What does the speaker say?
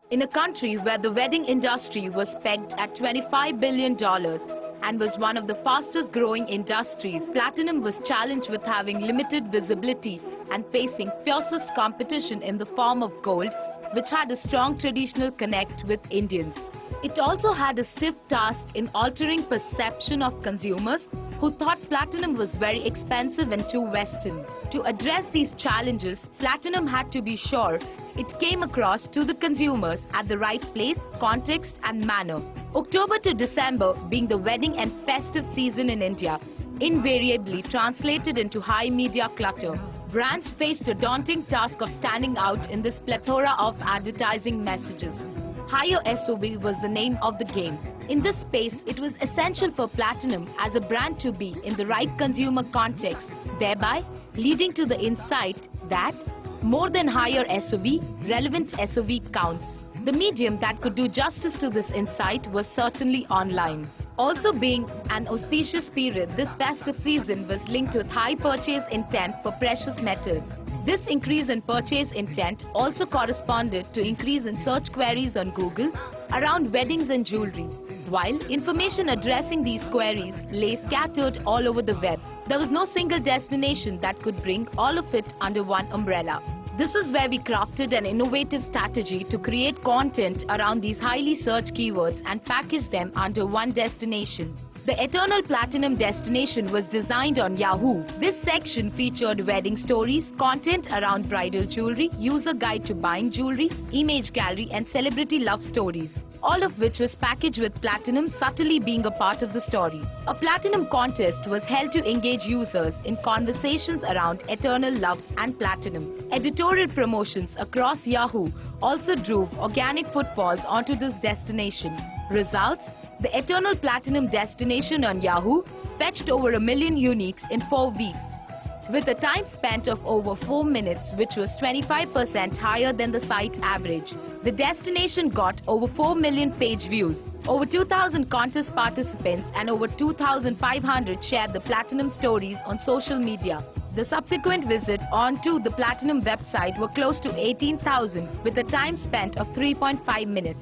In a country where the wedding industry was pegged at $25 billion and was one of the fastest growing industries, platinum was challenged with having limited visibility and facing fiercest competition in the form of gold, which had a strong traditional connect with Indians. It also had a stiff task in altering perception of consumers who thought platinum was very expensive and too Western. To address these challenges, platinum had to be sure it came across to the consumers at the right place, context and manner. October to December being the wedding and festive season in India, invariably translated into high media clutter. Brands faced a daunting task of standing out in this plethora of advertising messages. Higher SOV was the name of the game. In this space, it was essential for platinum as a brand to be in the right consumer context, thereby leading to the insight that more than higher SOV, relevant SOV counts. The medium that could do justice to this insight was certainly online. Also being an auspicious period, this festive season was linked with high purchase intent for precious metals. This increase in purchase intent also corresponded to increase in search queries on Google around weddings and jewelry. While information addressing these queries lay scattered all over the web, there was no single destination that could bring all of it under one umbrella. This is where we crafted an innovative strategy to create content around these highly searched keywords and package them under one destination. The Eternal Platinum destination was designed on Yahoo. This section featured wedding stories, content around bridal jewelry, user guide to buying jewelry, image gallery and celebrity love stories, all of which was packaged with platinum subtly being a part of the story. A platinum contest was held to engage users in conversations around eternal love and platinum. Editorial promotions across Yahoo also drove organic footfalls onto this destination. Results: the Eternal Platinum destination on Yahoo fetched over 1 million uniques in 4 weeks, with a time spent of over 4 minutes, which was 25% higher than the site average. The destination got over 4 million page views. Over 2,000 contest participants and over 2,500 shared the platinum stories on social media. The subsequent visit onto the platinum website were close to 18,000 with a time spent of 3.5 minutes.